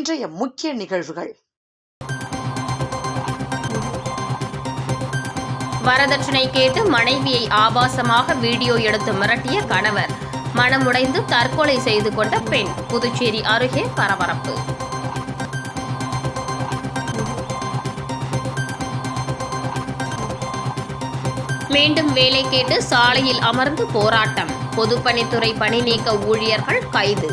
இன்றைய முக்கிய நிகழ்வுகள். வரதட்சணை கேட்டு மனைவியை ஆபாசமாக வீடியோ எடுத்து மிரட்டிய கணவர், மனமுடைந்து தற்கொலை செய்து கொண்ட பெண். புதுச்சேரி அருகே பரபரப்பு. மீண்டும் வேலை கேட்டு சாலையில் அமர்ந்து போராட்டம். பொதுப்பணித்துறை பணி நீக்க ஊழியர்கள் கைது.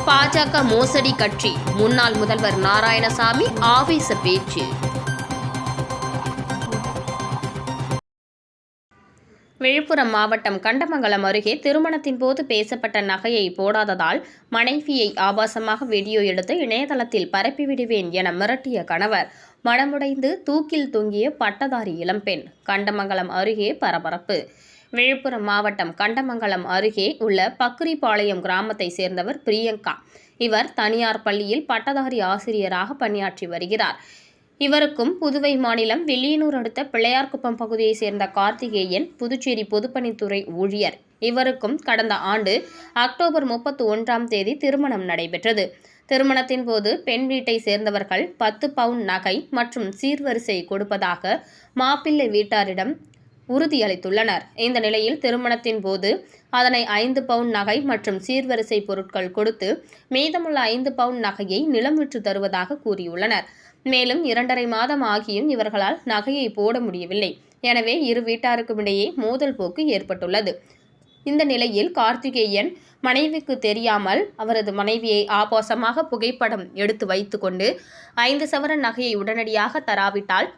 பாஜக மோசடி கட்சி, முன்னாள் முதல்வர் நாராயணசாமி ஆவேச பேச்சு. விழுப்புரம் மாவட்டம் கண்டமங்கலம் அருகே திருமணத்தின் போது பேசப்பட்ட நகையை போடாததால் மனைவியை ஆபாசமாக வீடியோ எடுத்து இணையதளத்தில் பரப்பிவிடுவேன் என மிரட்டிய கணவர், மனமுடைந்து தூக்கில் தொங்கிய பட்டதாரி இளம்பெண். கண்டமங்கலம் அருகே பரபரப்பு. விழுப்புரம் மாவட்டம் கண்டமங்கலம் அருகே உள்ள பக்குரிபாளையம் கிராமத்தை சேர்ந்தவர் பிரியங்கா. இவர் தனியார் பள்ளியில் பட்டதாரி ஆசிரியராக பணியாற்றி வருகிறார். இவருக்கும் புதுவை மாநிலம் வில்லியனூர் அடுத்த பிள்ளையார்குப்பம் பகுதியைச் சேர்ந்த கார்த்திகேயன் புதுச்சேரி பொதுப்பணித்துறை ஊழியர். இவருக்கும் கடந்த ஆண்டு அக்டோபர் 31 திருமணம் நடைபெற்றது. திருமணத்தின் போது பெண் வீட்டை சேர்ந்தவர்கள் 10 பவுன் நகை மற்றும் சீர்வரிசை கொடுப்பதாக மாப்பிள்ளை வீட்டாரிடம் உறுதியளித்துள்ளனர். இந்த நிலையில் திருமணத்தின் போது அதனை 5 பவுன் நகை மற்றும் சீர்வரிசை பொருட்கள் கொடுத்து மீதமுள்ள 5 பவுன் நகையை நிலம் விற்று தருவதாக கூறியுள்ளனர். மேலும் 2.5 மாதம் ஆகியும் இவர்களால் நகையை போட முடியவில்லை. எனவே இரு வீட்டாருக்கும் இடையே மோதல் போக்கு ஏற்பட்டுள்ளது. இந்த நிலையில் கார்த்திகேயன் மனைவிக்கு தெரியாமல் அவரது மனைவியை ஆபாசமாக புகைப்படம் எடுத்து வைத்துக்கொண்டு 5 சவரன் நகையை உடனடியாக தராவிட்டால்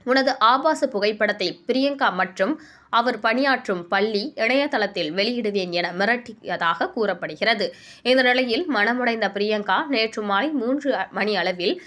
உனது ஆபாச புகைப்படத்தை பிரியங்கா மற்றும் அவர் பணியாற்றும் பள்ளி இணையதளத்தில் வெளியிடுவேன் என மிரட்டியதாக கூறப்படுகிறது. இந்த நிலையில் மனமுடைந்த பிரியங்கா நேற்று மாலை 3 மணி அளவில்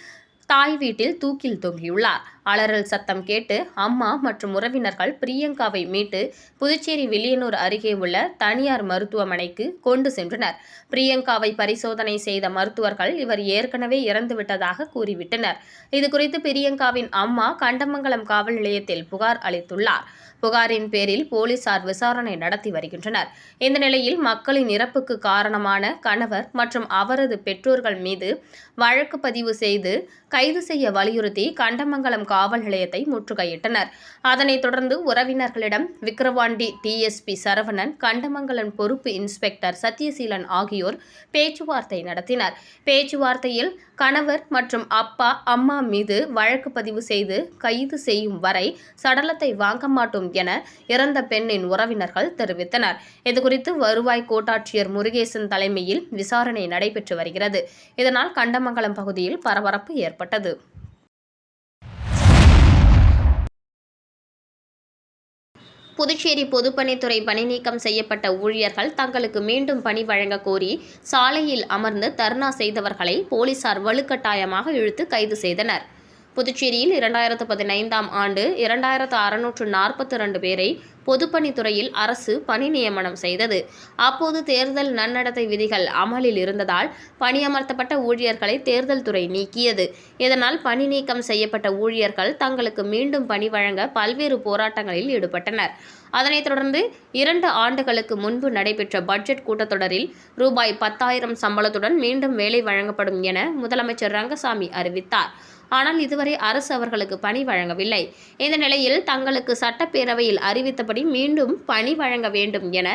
தாய் வீட்டில் தூக்கில் தொங்கியுள்ளார். அலறல் சத்தம் கேட்டு அம்மா மற்றும் உறவினர்கள் பிரியங்காவை மீட்டு புதுச்சேரி வில்லியனூர் அருகே உள்ள தனியார் மருத்துவமனைக்கு கொண்டு சென்றனர். பிரியங்காவை பரிசோதனை செய்த மருத்துவர்கள் இவர் ஏற்கனவே இறந்துவிட்டதாக கூறிவிட்டனர். இதுகுறித்து பிரியங்காவின் அம்மா கண்டமங்கலம் காவல் நிலையத்தில் புகார் அளித்துள்ளார். புகாரின் பேரில் போலீசார் விசாரணை நடத்தி வருகின்றனர். இந்த நிலையில் மக்களின் இறப்புக்கு காரணமான கணவர் மற்றும் அவரது பெற்றோர்கள் மீது வழக்கு பதிவு செய்து கைது செய்ய வலியுறுத்தி கண்டமங்கலம் காவல் நிலையத்தை முற்றுகையிட்டனர். அதனைத் தொடர்ந்து உறவினர்களிடம் விக்கிரவாண்டி டிஎஸ்பி சரவணன், கண்டமங்கலம் பொறுப்பு இன்ஸ்பெக்டர் சத்யசீலன் ஆகியோர் பேச்சுவார்த்தை நடத்தினர். பேச்சுவார்த்தையில் கணவர் மற்றும் அப்பா அம்மா மீது வழக்கு பதிவு செய்து கைது செய்யும் வரை சடலத்தை வாங்க மாட்டோம் என இறந்த பெண்ணின் உறவினர்கள் தெரிவித்தனர். இதுகுறித்து வருவாய் கோட்டாட்சியர் முருகேசன் தலைமையில் விசாரணை நடைபெற்று வருகிறது. இதனால் கண்டமங்கலம் பகுதியில் பரபரப்பு ஏற்பட்டது. புதுச்சேரி பொதுப்பணித்துறை பணி நீக்கம் செய்யப்பட்ட ஊழியர்கள் தங்களுக்கு மீண்டும் பணி வழங்க கோரி சாலையில் அமர்ந்து தர்ணா செய்தவர்களை போலீசார் வலுக்கட்டாயமாக இழுத்து கைது செய்தனர். புதுச்சேரியில் 2015ஆம் ஆண்டு 2642 பேரை பொதுப்பணித்துறையில் அரசு பணி நியமனம் செய்தது. அப்போது தேர்தல் நன்னடத்தை விதிகள் அமலில் இருந்ததால் பணியமர்த்தப்பட்ட ஊழியர்களை தேர்தல் துறை நீக்கியது. இதனால் பணி நீக்கம் செய்யப்பட்ட ஊழியர்கள் தங்களுக்கு மீண்டும் பணி வழங்க பல்வேறு போராட்டங்களில் ஈடுபட்டனர். அதனைத் தொடர்ந்து 2 ஆண்டுகளுக்கு முன்பு நடைபெற்ற பட்ஜெட் கூட்டத்தொடரில் ரூபாய் 10,000 சம்பளத்துடன் மீண்டும் வேலை வழங்கப்படும் என முதலமைச்சர் ரங்கசாமி அறிவித்தார். ஆனால் இதுவரை அரசு அவர்களுக்கு பணி வழங்கவில்லை. இந்த நிலையில் தங்களுக்கு சட்டப்பேரவையில் அறிவித்தபடி மீண்டும் பணி வழங்க வேண்டும் என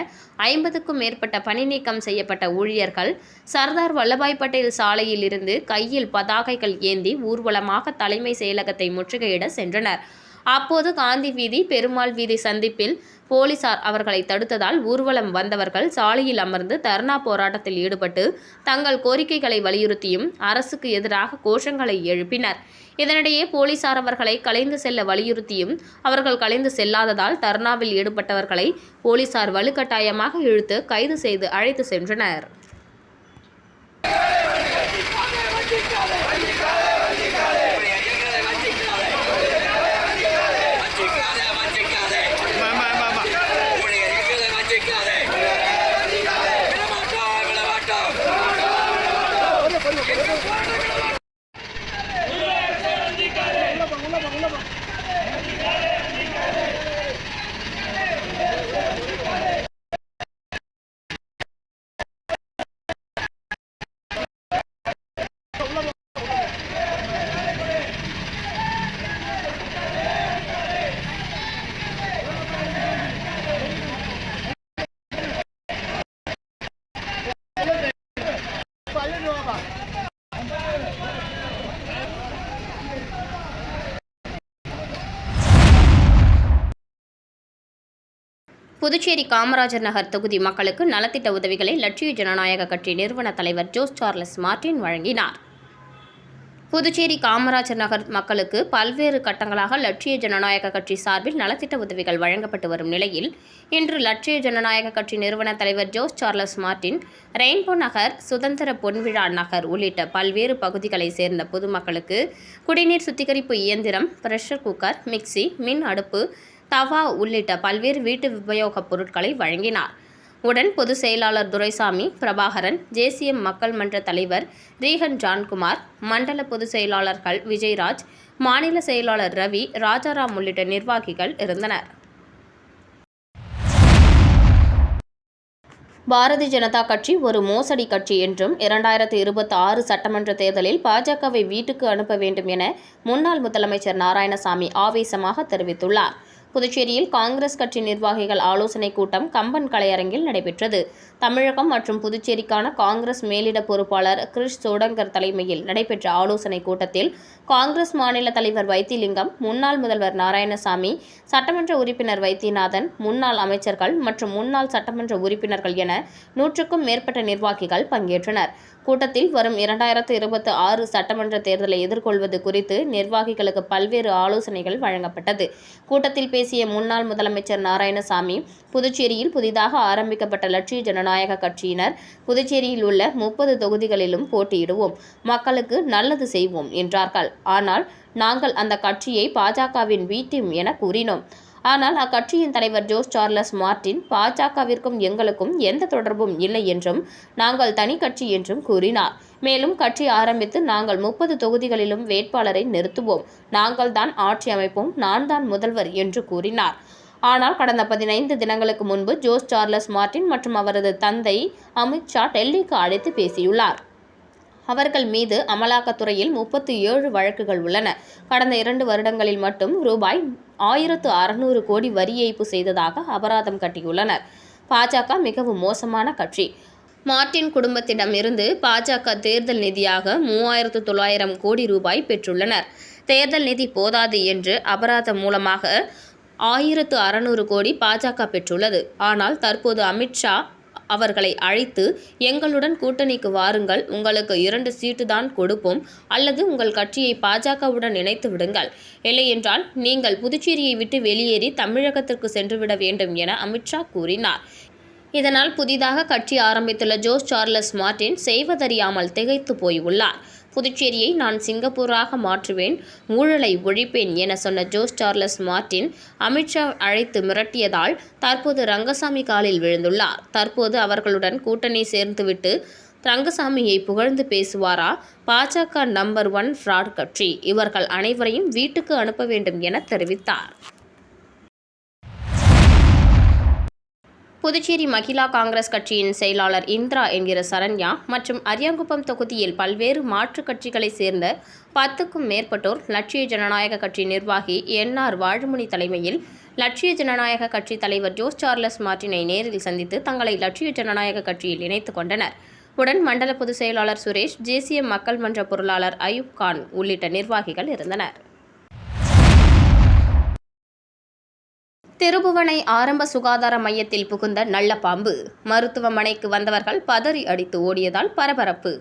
50க்கும் மேற்பட்ட பணி நீக்கம் செய்யப்பட்ட ஊழியர்கள் சர்தார் வல்லபாய் பட்டேல் சாலையில் இருந்து கையில் பதாகைகள் ஏந்தி ஊர்வலமாக தலைமை செயலகத்தை முற்றுகையிட சென்றனர். அப்போது காந்தி வீதி, பெருமாள் வீதி சந்திப்பில் போலீசார் அவர்களை தடுத்ததால் ஊர்வலம் வந்தவர்கள் சாலையில் அமர்ந்து தர்ணா போராட்டத்தில் ஈடுபட்டு தங்கள் கோரிக்கைகளை வலியுறுத்தியும் அரசுக்கு எதிராக கோஷங்களை எழுப்பினர். இதனிடையே போலீசார் அவர்களை கலைந்து செல்ல வலியுறுத்தியும் அவர்கள் கலைந்து செல்லாததால் தர்ணாவில் ஈடுபட்டவர்களை போலீசார் வலுக்கட்டாயமாக இழுத்து கைது செய்து அழைத்து சென்றனர். புதுச்சேரி காமராஜர் நகர் தொகுதி மக்களுக்கு நலத்திட்ட உதவிகளை லட்சிய ஜனநாயக கட்சி நிறுவன தலைவர் ஜோஸ் சார்லஸ் மார்ட்டின் வழங்கினார். புதுச்சேரி காமராஜர் நகர் மக்களுக்கு பல்வேறு கட்டங்களாக லட்சிய ஜனநாயக கட்சி சார்பில் நலத்திட்ட உதவிகள் வழங்கப்பட்டு வரும் நிலையில், இன்று லட்சிய ஜனநாயக கட்சி நிறுவன தலைவர் ஜோஸ் சார்லஸ் மார்ட்டின் ரெயின்போ நகர், சுதந்திர பொன்விழா நகர் உள்ளிட்ட பல்வேறு பகுதிகளைச் சேர்ந்த பொதுமக்களுக்கு குடிநீர் சுத்திகரிப்பு இயந்திரம், பிரஷர் குக்கர், மிக்சி, மின் அடுப்பு, தவா உள்ளிட்ட பல்வேறு வீட்டு உபயோகப் பொருட்களை வழங்கினார். உடன் பொதுச் செயலாளர் துரைசாமி, பிரபாகரன், ஜேசிஎம் மக்கள் மன்ற தலைவர் ரீகன் ஜான்குமார், மண்டல பொதுச் செயலாளர்கள் விஜயராஜ், மாநில செயலாளர் ரவி, ராஜாராம் உள்ளிட்ட நிர்வாகிகள் இருந்தனர். பாரதிய ஜனதா கட்சி ஒரு மோசடி கட்சி என்றும் 2026 சட்டமன்ற தேர்தலில் பாஜகவை வீட்டுக்கு அனுப்ப வேண்டும் என முன்னாள் முதலமைச்சர் நாராயணசாமி ஆவேசமாக தெரிவித்துள்ளார். புதுச்சேரியில் காங்கிரஸ் கட்சி நிர்வாகிகள் ஆலோசனைக் கூட்டம் கம்பன் கலையரங்கில் நடைபெற்றது. தமிழகம் மற்றும் புதுச்சேரிக்கான காங்கிரஸ் மேலிட பொறுப்பாளர் கிரிஷ் சோடங்கர் தலைமையில் நடைபெற்ற ஆலோசனைக் கூட்டத்தில் காங்கிரஸ் மாநில தலைவர் வைத்திலிங்கம், முன்னாள் முதல்வர் நாராயணசாமி, சட்டமன்ற உறுப்பினர் வைத்தியநாதன், முன்னாள் அமைச்சர்கள் மற்றும் முன்னாள் சட்டமன்ற உறுப்பினர்கள் என 100க்கும் மேற்பட்ட நிர்வாகிகள் பங்கேற்றனர். கூட்டத்தில் வரும் 2026 சட்டமன்ற தேர்தலை எதிர்கொள்வது குறித்து நிர்வாகிகளுக்கு பல்வேறு ஆலோசனைகள் வழங்கப்பட்டது. கூட்டத்தில் பேசிய முன்னாள் முதலமைச்சர் நாராயணசாமி, புதுச்சேரியில் புதிதாக ஆரம்பிக்கப்பட்ட லட்சிய ஜனநாயக கட்சியினர் புதுச்சேரியில் உள்ள 30 தொகுதிகளிலும் போட்டியிடுவோம், மக்களுக்கு நல்லது செய்வோம் என்றார்கள். ஆனால் நாங்கள் அந்த கட்சியை பாஜகவின் பி டீம் என கூறினோம். ஆனால் அக்கட்சியின் தலைவர் ஜோஸ் சார்லஸ் மார்ட்டின், பாஜகவிற்கும் எங்களுக்கும் எந்த தொடர்பும் இல்லை என்றும், நாங்கள் தனி கட்சி என்றும் கூறினார். மேலும் கட்சி ஆரம்பித்து நாங்கள் 30 தொகுதிகளிலும் வேட்பாளரை நிறுத்துவோம், நாங்கள் தான் ஆட்சி அமைப்போம், நான் தான் முதல்வர் என்று கூறினார். ஆனால் கடந்த 15 தினங்களுக்கு முன்பு ஜோஸ் சார்லஸ் மார்ட்டின் மற்றும் அவரது தந்தை அமித் ஷா டெல்லிக்கு அழைத்து பேசியுள்ளார். அவர்கள் மீது அமலாக்கத்துறையில் 37 வழக்குகள் உள்ளன. கடந்த 2 வருடங்களில் மட்டும் ரூபாய் 1600 கோடி வரி ஏய்ப்பு செய்ததாக அபராதம் கட்டியுள்ளனர். பாஜக மிகவும் மோசமான கட்சி. மார்ட்டின் குடும்பத்திடம் இருந்து பாஜக தேர்தல் நிதியாக 3900 கோடி ரூபாய் பெற்றுள்ளனர். தேர்தல் நிதி போதாது என்று அபராதம் மூலமாக 1600 கோடி பாஜக பெற்றுள்ளது. ஆனால் தற்போது அமித் ஷா அவர்களை அழைத்து, எங்களுடன் கூட்டணிக்கு வாருங்கள், உங்களுக்கு 2 சீட்டு தான் கொடுப்போம், அல்லது உங்கள் கட்சியை பாஜகவுடன் இணைத்து விடுங்கள், இல்லையென்றால் நீங்கள் புதுச்சேரியை விட்டு வெளியேறி தமிழகத்திற்கு சென்றுவிட வேண்டும் என அமித் ஷா கூறினார். இதனால் புதிதாக கட்சி ஆரம்பித்துள்ள ஜோஸ் சார்லஸ் மார்ட்டின் செய்வதறியாமல் திகைத்து போய் உள்ளார். புதுச்சேரியை நான் சிங்கப்பூராக மாற்றுவேன், ஊழலை ஒழிப்பேன் என சொன்ன ஜோஸ் சார்லஸ் மார்ட்டின் அமித் ஷா அழைத்து மிரட்டியதால் தற்போது ரங்கசாமி காலில் விழுந்துள்ளார். தற்போது அவர்களுடன் கூட்டணி சேர்ந்துவிட்டு ரங்கசாமியை புகழ்ந்து பேசுவாரா? பாஜக நம்பர் 1 ஃப்ராட் கட்சி, இவர்கள் அனைவரையும் வீட்டுக்கு அனுப்ப வேண்டும் என தெரிவித்தார். புதுச்சேரி மகிழா காங்கிரஸ் கட்சியின் செயலாளர் இந்திரா என்கிற சரண்யா மற்றும் அரியாங்குப்பம் தொகுதியில் பல்வேறு மாற்றுக் கட்சிகளைச் சேர்ந்த 10க்கும் மேற்பட்டோர் லட்சிய ஜனநாயக கட்சி நிர்வாகி NR வாழுமணி தலைமையில் லட்சிய ஜனநாயக கட்சி தலைவர் ஜோஸ் சார்லஸ் மார்ட்டினை நேரில் சந்தித்து தங்களை லட்சிய ஜனநாயக கட்சியில் இணைத்துக் கொண்டனர். உடன் மண்டல பொதுச் செயலாளர் சுரேஷ், ஜேசிஎம் மக்கள் மன்ற பொருளாளர் அயூப் கான் உள்ளிட்ட நிர்வாகிகள் இருந்தனர். திருபுவனை ஆரம்ப சுகாதார மையத்தில் புகுந்த நல்ல பாம்பு, மருத்துவமனைக்கு வந்தவர்கள் பதறி அடித்து ஓடியதால் பரபரப்பு.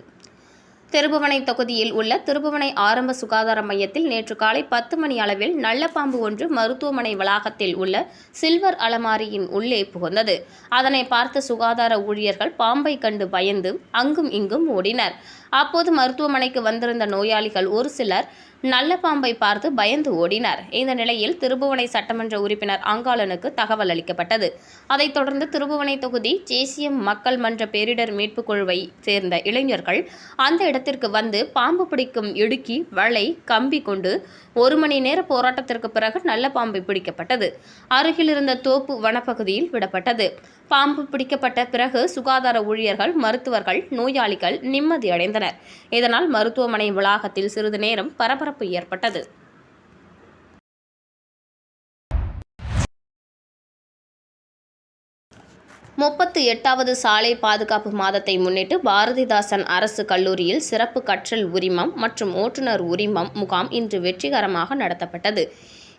திருபுவனை தொகுதியில் உள்ள திருபுவனை ஆரம்ப சுகாதார மையத்தில் நேற்று காலை 10 மணி அளவில் நல்ல பாம்பு ஒன்று மருத்துவமனை வளாகத்தில் உள்ள சில்வர் அலமாரியின் உள்ளே புகுந்தது. அதனை பார்த்த சுகாதார ஊழியர்கள் பாம்பை கண்டு பயந்து அங்கும் இங்கும் ஓடினர். அப்போது மருத்துவமனைக்கு வந்திருந்த நோயாளிகள் ஒரு சிலர் நல்ல பாம்பை பார்த்து பயந்து ஓடினர். இந்த நிலையில் திருபுவனை சட்டமன்ற உறுப்பினர் அங்காளனுக்கு தகவல் அளிக்கப்பட்டது. அதைத் தொடர்ந்து திருபுவனை தொகுதி ஜேசிஎம் மக்கள் மன்ற பேரிடர் மீட்புக் குழுவை சேர்ந்த இளைஞர்கள் அந்த இடத்திற்கு வந்து பாம்பு பிடிக்கும் இடுக்கி, வலை, கம்பி கொண்டு 1 மணி நேர போராட்டத்திற்கு பிறகு நல்ல பாம்பை பிடிக்கப்பட்டது. அருகில் இருந்த தோப்பு வனப்பகுதியில் விடப்பட்டது. பாம்பு பிடிக்கப்பட்ட பிறகு சுகாதார ஊழியர்கள், மருத்துவர்கள், நோயாளிகள் நிம்மதியடைந்தனர். இதனால் மருத்துவமனை வளாகத்தில் சிறிது நேரம் பரபரப்பு ஏற்பட்டது. 38வது சாலை பாதுகாப்பு மாதத்தை முன்னிட்டு பாரதிதாசன் அரசு கல்லூரியில் சிறப்பு கற்றல் உரிமம் மற்றும் ஓட்டுநர் உரிமம் முகாம் இன்று வெற்றிகரமாக நடத்தப்பட்டது.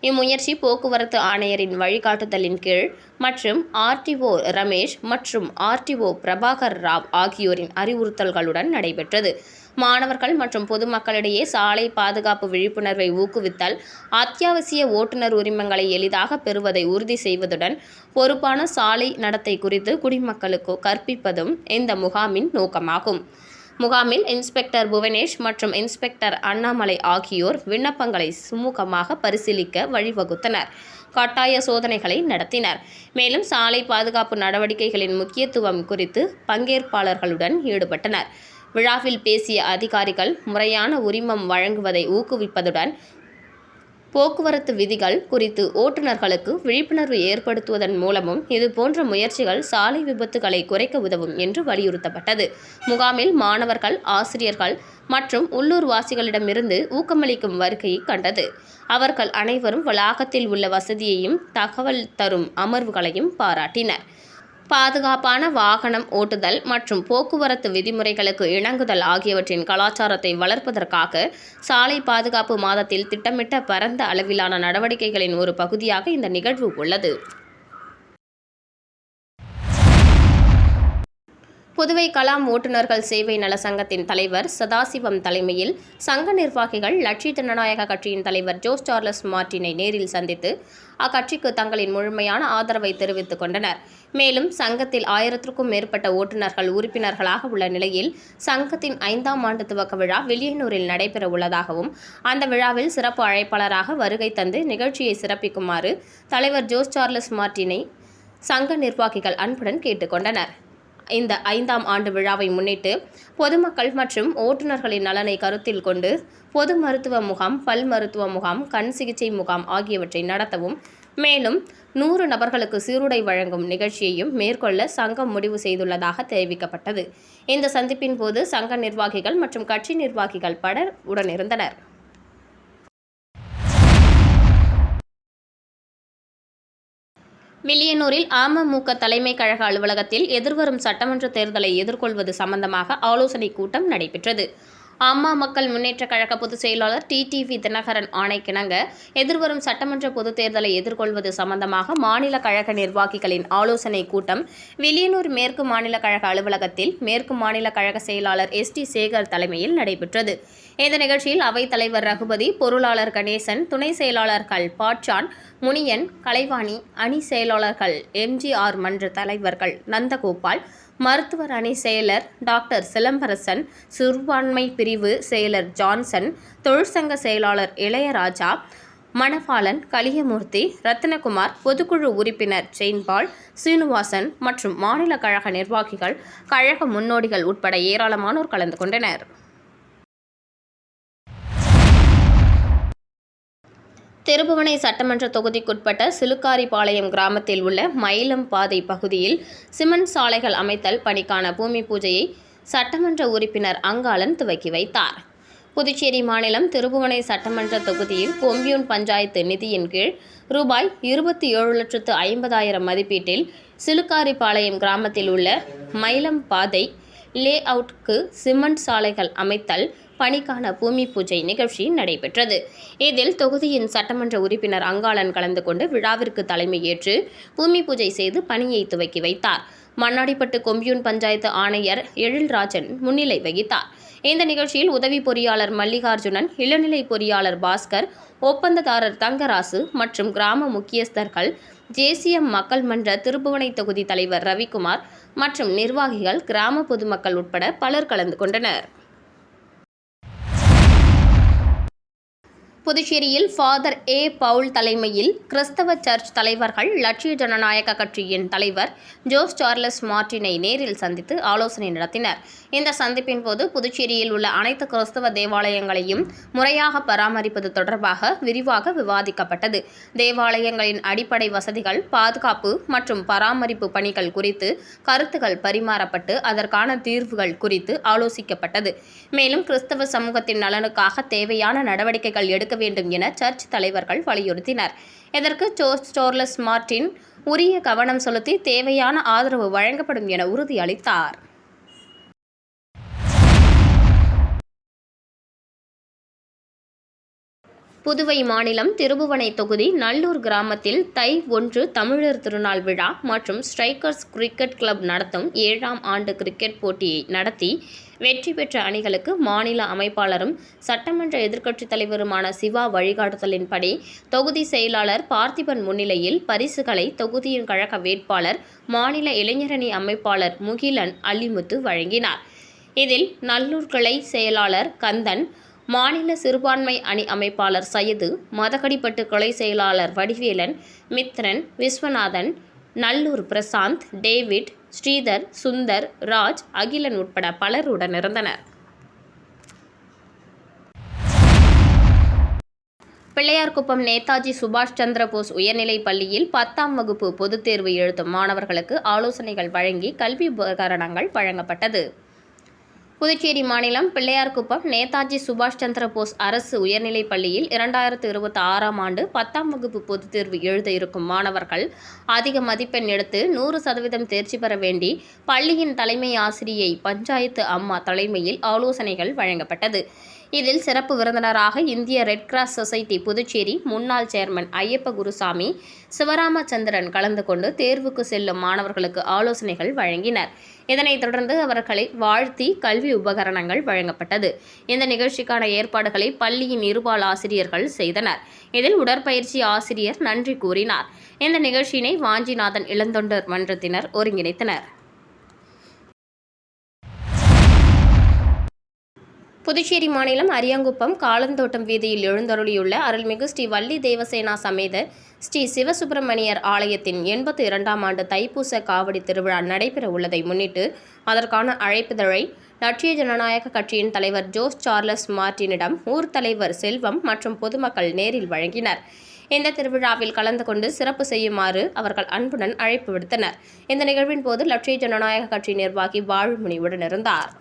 இம்முயற்சி போக்குவரத்து ஆணையரின் வழிகாட்டுதலின் கீழ் மற்றும் ஆர்டிஓ ரமேஷ் மற்றும் ஆர்டிஓ பிரபாகர் ராவ் ஆகியோரின் அறிவுறுத்தல்களுடன் நடைபெற்றது. மாணவர்கள் மற்றும் பொதுமக்களிடையே சாலை பாதுகாப்பு விழிப்புணர்வை ஊக்குவித்தல், அத்தியாவசிய ஓட்டுநர் உரிமங்களை எளிதாக பெறுவதை உறுதி செய்வதுடன் பொறுப்பான சாலை நடத்தை குறித்து குடிமக்களுக்கு கற்பிப்பதும் இந்த முகாமின் நோக்கமாகும். முகாமில் இன்ஸ்பெக்டர் புவனேஷ் மற்றும் இன்ஸ்பெக்டர் அண்ணாமலை ஆகியோர் விண்ணப்பங்களை சுமூகமாக பரிசீலிக்க வழிவகுத்தனர். கட்டாய சோதனைகளை நடத்தினர். மேலும் சாலை பாதுகாப்பு நடவடிக்கைகளின் முக்கியத்துவம் குறித்து பங்கேற்பாளர்களுடன் ஈடுபட்டனர். விழாவில் பேசிய அதிகாரிகள் முறையான உரிமம் வழங்குவதை ஊக்குவிப்பதுடன் போக்குவரத்து விதிகள் குறித்து ஓட்டுநர்களுக்கு விழிப்புணர்வு ஏற்படுத்துவதன் மூலமும் இதுபோன்ற முயற்சிகள் சாலை விபத்துகளை குறைக்க உதவும் என்று வலியுறுத்தப்பட்டது. முகாமில் மாணவர்கள், ஆசிரியர்கள் மற்றும் உள்ளூர்வாசிகளிடமிருந்து ஊக்கமளிக்கும் வருகையை கண்டது. அவர்கள் அனைவரும் வளாகத்தில் உள்ள வசதியையும் தகவல் தரும் அமர்வுகளையும் பாராட்டினர். பாதுகாப்பான வாகனம் ஓட்டுதல் மற்றும் போக்குவரத்து விதிமுறைகளுக்கு இணங்குதல் ஆகியவற்றின் கலாச்சாரத்தை வளர்ப்பதற்காக சாலை பாதுகாப்பு மாதத்தில் திட்டமிட்ட பரந்த அளவிலான நடவடிக்கைகளின் ஒரு பகுதியாக இந்த நிகழ்வு உள்ளது. புதுவை கலாம் ஓட்டுநர்கள் சேவை நல சங்கத்தின் தலைவர் சதாசிவம் தலைமையில் சங்க நிர்வாகிகள் லட்சிய ஜனநாயக கட்சியின் தலைவர் ஜோஸ் சார்லஸ் மார்ட்டினை நேரில் சந்தித்து அக்கட்சிக்கு தங்களின் முழுமையான ஆதரவை தெரிவித்துக் கொண்டனர். மேலும் சங்கத்தில் 1000க்கும் மேற்பட்ட ஓட்டுநர்கள் உறுப்பினர்களாக உள்ள நிலையில் சங்கத்தின் 5ஆம் ஆண்டு துவக்க விழா வில்லியனூரில் நடைபெற உள்ளதாகவும் அந்த விழாவில் சிறப்பு அழைப்பாளராக வருகை தந்து நிகழ்ச்சியை சிறப்பிக்குமாறு தலைவர் ஜோஸ் சார்லஸ் மார்ட்டினை சங்க நிர்வாகிகள் அன்புடன் கேட்டுக்கொண்டனர். இந்த 5ஆம் ஆண்டு விழாவை முன்னிட்டு பொதுமக்கள் மற்றும் ஓட்டுநர்களின் நலனை கருத்தில் கொண்டு பொது மருத்துவ முகாம், பல் மருத்துவ முகாம், கண் சிகிச்சை முகாம் ஆகியவற்றை நடத்தவும், மேலும் 100 நபர்களுக்கு சீருடை வழங்கும் நிகழ்ச்சியையும் மேற்கொள்ள சங்கம் முடிவு செய்துள்ளதாக தெரிவிக்கப்பட்டது. இந்த சந்திப்பின் போது சங்க நிர்வாகிகள் மற்றும் கட்சி நிர்வாகிகள் பலர் உடனிருந்தனர். வில்லியனூரில் அமமுக தலைமை கழக அலுவலகத்தில் எதிர்வரும் சட்டமன்ற தேர்தலை எதிர்கொள்வது சம்பந்தமாக ஆலோசனைக் கூட்டம் நடைபெற்றது. அம்மா மக்கள் முன்னேற்ற கழக பொதுச் செயலாளர் டிடிவி தினகரன் ஆணைக்கிணங்க எதிர்வரும் சட்டமன்ற பொதுத் தேர்தலை எதிர்கொள்வது சம்பந்தமாக மாநில கழக நிர்வாகிகளின் ஆலோசனைக் கூட்டம் வில்லியனூர் மேற்கு மாநில கழக அலுவலகத்தில் மேற்கு மாநில கழக செயலாளர் எஸ்டி சேகர் தலைமையில் நடைபெற்றது. இந்த நிகழ்ச்சியில் அவைத் தலைவர் ரகுபதி, பொருளாளர் கணேசன், துணை செயலாளர்கள் பாட்சான், முனியன், கலைவாணி, அணி செயலாளர்கள் எம்ஜிஆர் மன்ற தலைவர்கள் நந்தகோபால், மருத்துவர் அணி செயலர் டாக்டர் சிலம்பரசன், சிறுபான்மை பிரிவு செயலர் ஜான்சன், தொழிற்சங்க செயலாளர் இளையராஜா, மணபாலன், கலியமூர்த்தி, ரத்னகுமார், பொதுக்குழு உறுப்பினர் செயின்பால், சீனிவாசன் மற்றும் மாநில கழக நிர்வாகிகள், கழக முன்னோடிகள் உட்பட ஏராளமானோர் கலந்து கொண்டனர். திருபுவனை சட்டமன்ற தொகுதிக்குட்பட்ட சிலுக்காரிபாளையம் கிராமத்தில் உள்ள மயிலம் பாதை பகுதியில் சிமெண்ட் சாலைகள் அமைத்தல் பணிக்கான பூமி பூஜையை சட்டமன்ற உறுப்பினர் அங்காளன் துவக்கி வைத்தார். புதுச்சேரி மாநிலம் திருபுவனை சட்டமன்ற தொகுதியில் கொம்யூன் பஞ்சாயத்து நிதியின் கீழ் ரூபாய் 27,50,000 மதிப்பீட்டில் சிலுக்காரிபாளையம் கிராமத்தில் உள்ள மயிலம் பாதை லே அவுட்க்கு சிமெண்ட் சாலைகள் அமைத்தல் பணிக்கான பூமி பூஜை நிகழ்ச்சி நடைபெற்றது. இதில் தொகுதியின் சட்டமன்ற உறுப்பினர் அங்காளன் கலந்து கொண்டு விழாவிற்கு தலைமையேற்று பூமி பூஜை செய்து பணியை துவக்கி வைத்தார். மண்ணாடிப்பட்டு கொம்யூன் பஞ்சாயத்து ஆணையர் எழில்ராஜன் முன்னிலை வகித்தார். இந்த நிகழ்ச்சியில் உதவி பொறியாளர் மல்லிகார்ஜுனன், இளநிலை பொறியாளர் பாஸ்கர், ஒப்பந்ததாரர் தங்கராசு மற்றும் கிராம முக்கியஸ்தர்கள், ஜேசிஎம் மக்கள் மன்ற திருபுவனை தொகுதி தலைவர் ரவிக்குமார் மற்றும் நிர்வாகிகள், கிராம பொதுமக்கள் உட்பட பலர் கலந்து கொண்டனர். புதுச்சேரியில் ஃபாதர் ஏ. பவுல் தலைமையில் கிறிஸ்தவ சர்ச் தலைவர்கள் லட்சிய ஜனநாயக கட்சியின் தலைவர் ஜோஸ் சார்லஸ் மார்ட்டினை நேரில் சந்தித்து ஆலோசனை நடத்தினர். இந்த சந்திப்பின் போது புதுச்சேரியில் உள்ள அனைத்து கிறிஸ்தவ தேவாலயங்களையும் முறையாக பராமரிப்பது தொடர்பாக விரிவாக விவாதிக்கப்பட்டது. தேவாலயங்களின் அடிப்படை வசதிகள், பாதுகாப்பு மற்றும் பராமரிப்பு பணிகள் குறித்து கருத்துக்கள் பரிமாறப்பட்டு அதற்கான தீர்வுகள் குறித்து ஆலோசிக்கப்பட்டது. மேலும் கிறிஸ்தவ சமூகத்தின் நலனுக்காக தேவையான நடவடிக்கைகள் எடுக்க வேண்டும் என சர்ச் தலைவர்கள் வலியுறுத்தினர். இதற்கு ஜோஸ் சார்லஸ் மார்ட்டின் உரிய கவனம் செலுத்தி தேவையான ஆதரவு வழங்கப்படும் என உறுதியளித்தார். புதுவை மாநிலம் திருபுவனை தொகுதி நல்லூர் கிராமத்தில் தை 1 தமிழர் திருநாள் விழா மற்றும் ஸ்ட்ரைக்கர்ஸ் கிரிக்கெட் கிளப் நடத்தும் 7ஆம் ஆண்டு கிரிக்கெட் போட்டியை நடத்தி வெற்றி பெற்ற அணிகளுக்கு மாநில அமைப்பாளரும் சட்டமன்ற எதிர்க்கட்சித் தலைவருமான சிவா வழிகாட்டுதலின்படி தொகுதி செயலாளர் பார்த்திபன் முன்னிலையில் பரிசுகளை தொகுதியின் கழக வேட்பாளர் மாநில இளைஞரணி அமைப்பாளர் முகிலன் அள்ளிமுத்து வழங்கினார். இதில் நல்லூர் கிளை செயலாளர் கந்தன், மாநில சிறுபான்மை அணி அமைப்பாளர் சையது, மதகடிப்பட்டு கிளை செயலாளர் வடிவேலன், மித்ரன், விஸ்வநாதன், நல்லூர் பிரசாந்த், டேவிட், ஸ்ரீதர், சுந்தர், ராஜ், அகிலன் உட்பட பலர் உடனிருந்தனர். பிள்ளையார்குப்பம் நேதாஜி சுபாஷ் சந்திர போஸ் உயர்நிலைப் பள்ளியில் 10ஆம் வகுப்பு பொதுத் தேர்வு எழுதும் மாணவர்களுக்கு ஆலோசனைகள் வழங்கி கல்வி உபகரணங்கள் வழங்கப்பட்டது. புதுச்சேரி மாநிலம் பிள்ளையார்குப்பம் நேதாஜி சுபாஷ் சந்திர போஸ் அரசு உயர்நிலைப் பள்ளியில் 2026ஆம் ஆண்டு 10ஆம் வகுப்பு பொதுத் தேர்வு எழுத இருக்கும் மாணவர்கள் அதிக மதிப்பெண் எடுத்து 100% தேர்ச்சி பெற வேண்டி பள்ளியின் தலைமை ஆசிரியை பஞ்சாயத்து அம்மா தலைமையில் ஆலோசனைகள் வழங்கப்பட்டது. இதில் சிறப்பு விருந்தினராக இந்திய ரெட் கிராஸ் சொசைட்டி புதுச்சேரி முன்னாள் சேர்மன் ஐயப்ப குருசாமி, சிவராமச்சந்திரன் கலந்து கொண்டு தேர்வுக்கு செல்லும் மாணவர்களுக்கு ஆலோசனைகள் வழங்கினர். இதனைத் தொடர்ந்து அவர்களை வாழ்த்தி கல்வி உபகரணங்கள் வழங்கப்பட்டது. இந்த நிகழ்ச்சிக்கான ஏற்பாடுகளை பள்ளியின் இருபால் ஆசிரியர்கள் செய்தனர். இதில் உடற்பயிற்சி ஆசிரியர் நன்றி கூறினார். இந்த நிகழ்ச்சியினை வாஞ்சிநாதன் இளந்தொண்டர் மன்றத்தினர் ஒருங்கிணைத்தனர். புதுச்சேரி மாநிலம் அரியாங்குப்பம் காலந்தோட்டம் வீதியில் எழுந்தருளியுள்ள அருள்மிகு ஸ்ரீ வள்ளி தேவசேனா சமேத ஸ்ரீ சிவசுப்பிரமணியர் ஆலயத்தின் 82ஆம் ஆண்டு தைப்பூச காவடி திருவிழா நடைபெற உள்ளதை முன்னிட்டு அதற்கான அழைப்பிதழை லட்சிய ஜனநாயக கட்சியின் தலைவர் ஜோஸ் சார்லஸ் மார்டினிடம் ஊர் தலைவர் செல்வம் மற்றும் பொதுமக்கள் நேரில் வழங்கினர். இந்த திருவிழாவில் கலந்து கொண்டு சிறப்பு செய்யுமாறு அவர்கள் அன்புடன் அழைப்பு விடுத்தனர். இந்த நிகழ்வின் போது லட்சிய ஜனநாயக கட்சி நிர்வாகி வாழுமுனி உடனிருந்தார்.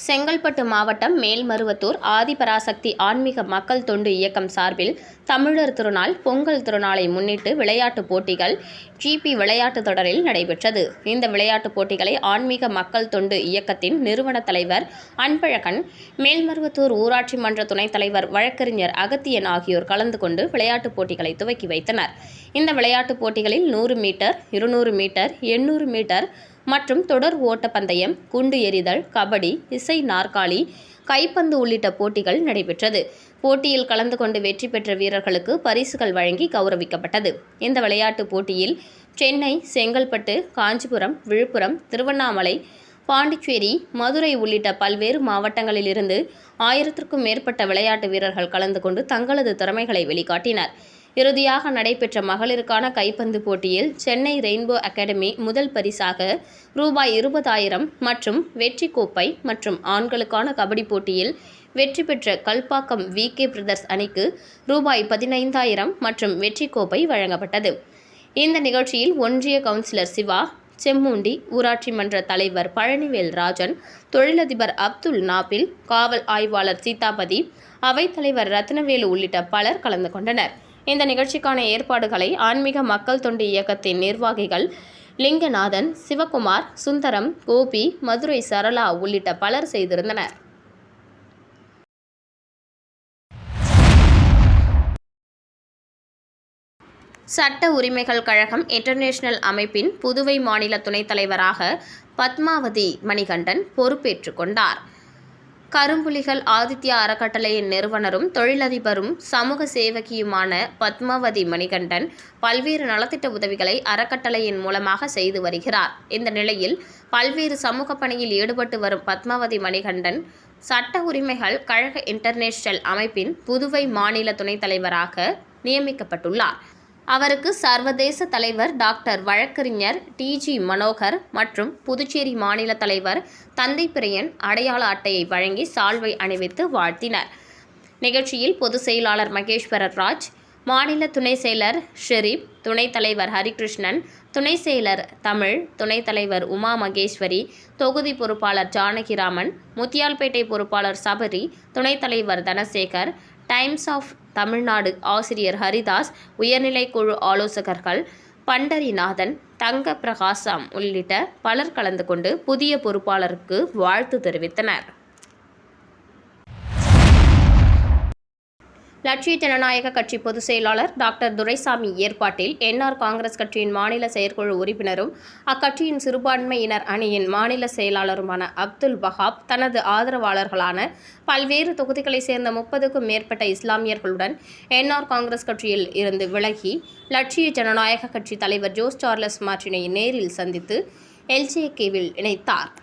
செங்கல்பட்டு மாவட்டம் மேல்மருவத்தூர் ஆதிபராசக்தி ஆன்மீக மக்கள் தொண்டு இயக்கம் சார்பில் தமிழர் திருநாள் பொங்கல் திருநாளை முன்னிட்டு விளையாட்டுப் போட்டிகள் ஜிபி விளையாட்டுத் தொடரில் நடைபெற்றது. இந்த விளையாட்டுப் போட்டிகளை ஆன்மீக மக்கள் தொண்டு இயக்கத்தின் நிறுவன தலைவர் அன்பழகன், மேல்மருவத்தூர் ஊராட்சி மன்ற துணைத் தலைவர் வழக்கறிஞர் அகத்தியன் ஆகியோர் கலந்து கொண்டு விளையாட்டுப் போட்டிகளை துவக்கி வைத்தனர். இந்த விளையாட்டுப் போட்டிகளில் 100 மீட்டர், 200 மீட்டர், 800 மீட்டர் மற்றும் தொடர் ஓட்டப்பந்தயம், குண்டு எறிதல், கபடி, இசை நாற்காலி, கைப்பந்து உள்ளிட்ட போட்டிகள் நடைபெற்றது. போட்டியில் கலந்து கொண்டு வெற்றி பெற்ற வீரர்களுக்கு பரிசுகள் வழங்கி கௌரவிக்கப்பட்டது. இந்த விளையாட்டுப் போட்டியில் சென்னை, செங்கல்பட்டு, காஞ்சிபுரம், விழுப்புரம், திருவண்ணாமலை, பாண்டிச்சேரி, மதுரை உள்ளிட்ட பல்வேறு மாவட்டங்களிலிருந்து 1000க்கும் மேற்பட்ட விளையாட்டு வீரர்கள் கலந்து கொண்டு தங்களது திறமைகளை வெளிக்காட்டினர். இறுதியாக நடைபெற்ற மகளிருக்கான கைப்பந்து போட்டியில் சென்னை ரெயின்போ அகாடமி முதல் பரிசாக ரூபாய் 20,000 மற்றும் வெற்றி கோப்பை மற்றும் ஆண்களுக்கான கபடி போட்டியில் வெற்றி பெற்ற கல்பாக்கம் VK பிரதர்ஸ் அணிக்கு ரூபாய் 15,000 மற்றும் வெற்றி கோப்பை வழங்கப்பட்டது. இந்த நிகழ்ச்சியில் ஒன்றிய கவுன்சிலர் சிவா, செம்மூண்டி, ஊராட்சி மன்ற தலைவர் பழனிவேல் ராஜன், தொழிலதிபர் அப்துல் நாபில், காவல் ஆய்வாளர் சீதாபதி, அவைத்தலைவர் ரத்னவேலு உள்ளிட்ட பலர் கலந்து கொண்டனர். இந்த நிகழ்ச்சிக்கான ஏற்பாடுகளை ஆன்மீக மக்கள் தொண்டு இயக்கத்தின் நிர்வாகிகள் லிங்கநாதன், சிவகுமார், சுந்தரம், கோபி, மதுரை சரளா உள்ளிட்ட பலர் செய்திருந்தனர். சட்ட உரிமைகள் கழகம் இன்டர்நேஷனல் அமைப்பின் புதுவை மாநில துணைத் தலைவராக பத்மாவதி மணிகண்டன் பொறுப்பேற்றுக் கொண்டார். கரும்புலிகள் ஆதித்யா அறக்கட்டளையின் நிறுவனரும் தொழிலதிபரும் சமூக சேவகியுமான பத்மாவதி மணிகண்டன் பல்வேறு நலத்திட்ட உதவிகளை அறக்கட்டளையின் மூலமாக செய்து வருகிறார். இந்த நிலையில் பல்வேறு சமூக பணியில் ஈடுபட்டு வரும் பத்மாவதி மணிகண்டன் சட்ட உரிமைகள் கழக இன்டர்நேஷனல் அமைப்பின் புதுவை மாநில துணைத் தலைவராக நியமிக்கப்பட்டுள்ளார். அவருக்கு சர்வதேச தலைவர் டாக்டர் வழக்கறிஞர் TG மனோகர் மற்றும் புதுச்சேரி மாநில தலைவர் தந்தை பிரியன் அடையாள அட்டையை வழங்கி சால்வை அணிவித்து வாழ்த்தினர். நிகழ்ச்சியில் பொதுச் செயலாளர் மகேஸ்வரர் ராஜ், மாநில துணை செயலர் ஷெரீப், துணைத் தலைவர் ஹரிகிருஷ்ணன், துணை செயலர் தமிழ், துணைத் தலைவர் உமா மகேஸ்வரி, தொகுதி பொறுப்பாளர் ஜானகிராமன், முத்தியால்பேட்டை பொறுப்பாளர் சபரி, துணைத் தலைவர் தனசேகர், டைம்ஸ் ஆஃப் தமிழ்நாடு ஆசிரியர் ஹரிதாஸ், உயர்நிலை குழு ஆலோசகர்கள் பண்டரிநாதன், தங்க பிரகாசம் உள்ளிட்ட பலர் கலந்து கொண்டு புதிய பொறுப்பாளருக்கு வாழ்த்து தெரிவித்தனர். லட்சிய ஜனநாயக கட்சி பொதுச் செயலாளர் டாக்டர் துரைசாமி ஏற்பாட்டில் என்ஆர் காங்கிரஸ் கட்சியின் மாநில செயற்குழு உறுப்பினரும் அக்கட்சியின் சிறுபான்மையினர் அணியின் மாநில செயலாளருமான அப்துல் வஹாப் தனது ஆதரவாளர்களான பல்வேறு தொகுதிகளைச் சேர்ந்த 30க்கும் மேற்பட்ட இஸ்லாமியர்களுடன் என்ஆர் காங்கிரஸ் கட்சியில் இருந்து விலகி லட்சிய ஜனநாயக கட்சி தலைவர் ஜோஸ் சார்லஸ் மார்டினை நேரில் சந்தித்து எல்ஜேகேவில் இணைத்தார்.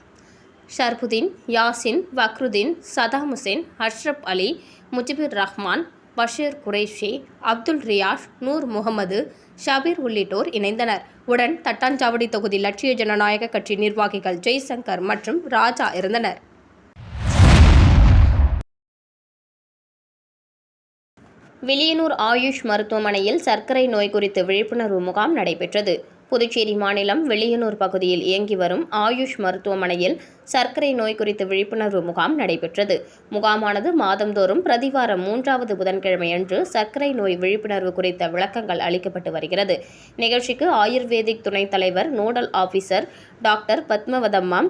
ஷர்புதீன், யாசின், பக்ருதீன், சதாம் ஹுசேன், அஷ்ரப் அலி, முஜிபுர் ரஹ்மான், பஷீர் குரேஷி, அப்துல் ரியாஷ், நூர் முகமது, ஷபீர் உள்ளிட்டோர் இணைந்தனர். உடன் தட்டாஞ்சாவடி தொகுதி லட்சிய ஜனநாயக கட்சி நிர்வாகிகள் ஜெய்சங்கர் மற்றும் ராஜா இருந்தனர். வில்லியனூர் ஆயுஷ் மருத்துவமனையில் சர்க்கரை நோய் குறித்து விழிப்புணர்வு முகாம் நடைபெற்றது. புதுச்சேரி மாநிலம் வில்லியனூர் பகுதியில் இயங்கி வரும் ஆயுஷ் மருத்துவமனையில் சர்க்கரை நோய் குறித்து விழிப்புணர்வு முகாம் நடைபெற்றது. முகாமானது மாதந்தோறும் பிரதிவாரம் 3வது புதன்கிழமையன்று சர்க்கரை நோய் விழிப்புணர்வு குறித்த விளக்கங்கள் அளிக்கப்பட்டு வருகிறது. நிகழ்ச்சிக்கு ஆயுர்வேதிக் துணைத் தலைவர் நோடல் ஆபீசர் டாக்டர் பத்மவதம்மா,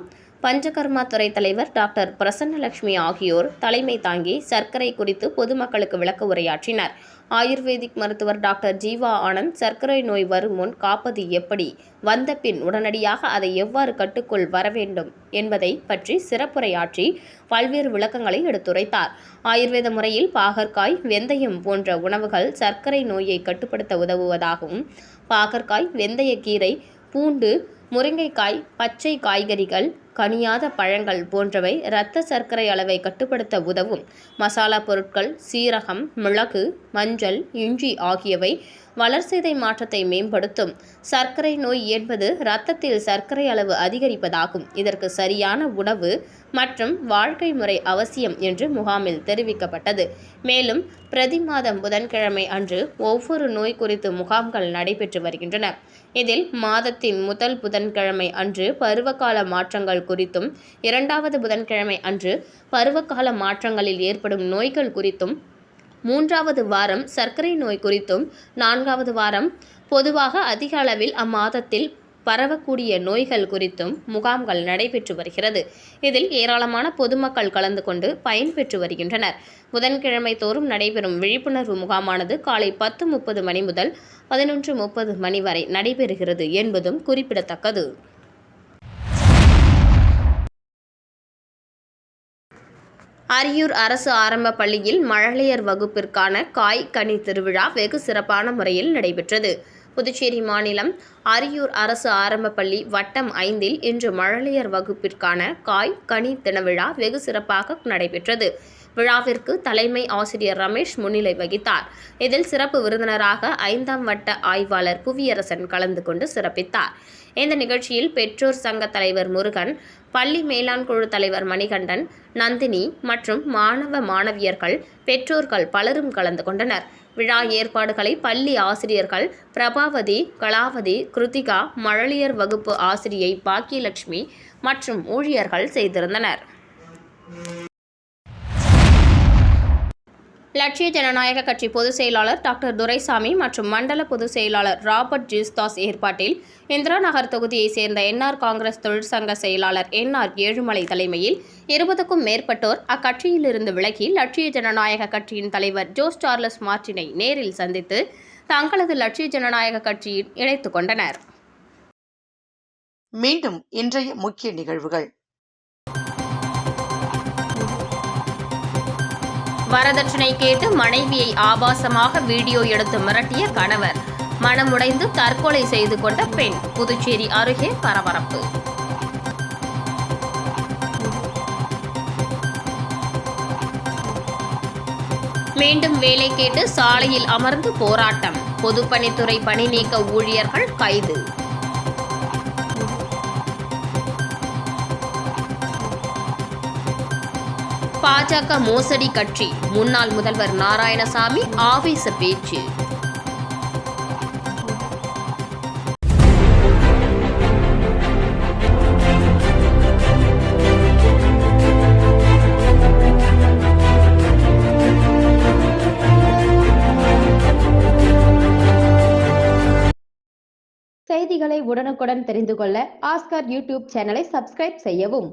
பஞ்சகர்மா துறை தலைவர் டாக்டர் பிரசன்னலட்சுமி ஆகியோர் தலைமை தாங்கி சர்க்கரை குறித்து பொதுமக்களுக்கு விளக்க உரையாற்றினர். ஆயுர்வேதிக் மருத்துவர் டாக்டர் ஜீவா ஆனந்த் சர்க்கரை நோய் வரும் முன் காப்பது எப்படி, வந்த பின் உடனடியாக அதை எவ்வாறு கட்டுக்குள் வர வேண்டும் என்பதை பற்றி சிறப்புரையாற்றி பல்வேறு விளக்கங்களை எடுத்துரைத்தார். ஆயுர்வேத முறையில் பாகற்காய், வெந்தயம் போன்ற உணவுகள் சர்க்கரை நோயை கட்டுப்படுத்த உதவுவதாகவும், பாகற்காய், வெந்தயக்கீரை, பூண்டு, முருங்கைக்காய், பச்சை காய்கறிகள், கனியாத பழங்கள் போன்றவை இரத்த சர்க்கரை அளவை கட்டுப்படுத்த உதவும். மசாலா பொருட்கள், சீரகம், மிளகு, மஞ்சள், இஞ்சி ஆகியவை வளர்சிதை மாற்றத்தை மேம்படுத்தும். சர்க்கரை நோய் என்பது இரத்தத்தில் சர்க்கரை அளவு அதிகரிப்பதாகும். இதற்கு சரியான உணவு மற்றும் வாழ்க்கை முறை அவசியம் என்று முகாமில் தெரிவிக்கப்பட்டது. மேலும் பிரதி மாதம் புதன்கிழமை அன்று ஒவ்வொரு நோய் குறித்து முகாம்கள் நடைபெற்று வருகின்றன. இதில் மாதத்தின் முதல் புதன்கிழமை அன்று பருவகால மாற்றங்கள் குறித்தும், 2வது புதன்கிழமை அன்று பருவகால மாற்றங்களில் ஏற்படும் நோய்கள் குறித்தும், 3வது வாரம் சர்க்கரை நோய் குறித்தும், 4வது வாரம் பொதுவாக அதிக அளவில் அம்மாதத்தில் பரவக்கூடிய நோய்கள் குறித்தும் முகாம்கள் நடைபெற்று வருகிறது. இதில் ஏராளமான பொதுமக்கள் கலந்து கொண்டு பயன்பெற்று வருகின்றனர். புதன்கிழமை தோறும் நடைபெறும் விழிப்புணர்வு முகாமானது காலை 10:30 மணி முதல் 11:30 மணி வரை நடைபெறுகிறது என்பதும் குறிப்பிடத்தக்கது. அரியூர் அரசு ஆரம்ப பள்ளியில் மழலையர் வகுப்பிற்கான காய் கனி திருவிழா வெகு சிறப்பான முறையில் நடைபெற்றது. புதுச்சேரி மாநிலம் அரியூர் அரசு ஆரம்ப பள்ளி வட்டம் 5இல் இன்று மழலையர் வகுப்பிற்கான காய் கனி தினவிழா வெகு சிறப்பாக நடைபெற்றது. விழாவிற்கு தலைமை ஆசிரியர் ரமேஷ் முன்னிலை வகித்தார். இதில் சிறப்பு விருந்தினராக 5ஆம் வட்ட ஆய்வாளர் புவியரசன் கலந்து கொண்டு சிறப்பித்தார். இந்த நிகழ்ச்சியில் பெற்றோர் சங்க தலைவர் முருகன், பள்ளி மேலாண் குழு தலைவர் மணிகண்டன், நந்தினி மற்றும் மாணவ மாணவியர்கள், பெற்றோர்கள் பலரும் கலந்து கொண்டனர். விழா ஏற்பாடுகளை பள்ளி ஆசிரியர்கள் பிரபாவதி, கலாவதி, கிருத்திகா, மழலையர் வகுப்பு ஆசிரியை பாக்கியலட்சுமி மற்றும் ஊழியர்கள் செய்திருந்தனர். லட்சிய ஜனநாயக கட்சி பொதுச் செயலாளர் டாக்டர் துரைசாமி மற்றும் மண்டல பொதுச் செயலாளர் ராபர்ட் ஜீஸ்தாஸ் ஏற்பாட்டில் இந்திரா நகர் தொகுதியைச் சேர்ந்த என்ஆர் காங்கிரஸ் தொழிற்சங்க செயலாளர் என்ஆர் ஏழுமலை தலைமையில் 20க்கும் மேற்பட்டோர் அக்கட்சியிலிருந்து விலகி லட்சிய ஜனநாயக கட்சியின் தலைவர் ஜோஸ் சார்லஸ் மார்டினை நேரில் சந்தித்து தங்களது லட்சிய ஜனநாயக கட்சியில் இணைத்துக் கொண்டனர். மீண்டும் இன்றைய முக்கிய நிகழ்வுகள். வரதட்சணை கேட்டு மனைவியை ஆபாசமாக வீடியோ எடுத்து மிரட்டிய கணவர், மனமுடைந்து தற்கொலை செய்து கொண்ட பெண், புதுச்சேரி அருகே பரபரப்பு. மீண்டும் வேலை கேட்டு சாலையில் அமர்ந்து போராட்டம், பொதுப்பணித்துறை பணி நீக்க ஊழியர்கள் கைது. பாஜக மோசடி கட்சி, முன்னாள் முதல்வர் நாராயணசாமி ஆவேச பேச்சு. செய்திகளை உடனுக்குடன் தெரிந்து கொள்ள ஆஸ்கார் யூடியூப் சேனலை சப்ஸ்கிரைப் செய்யவும்.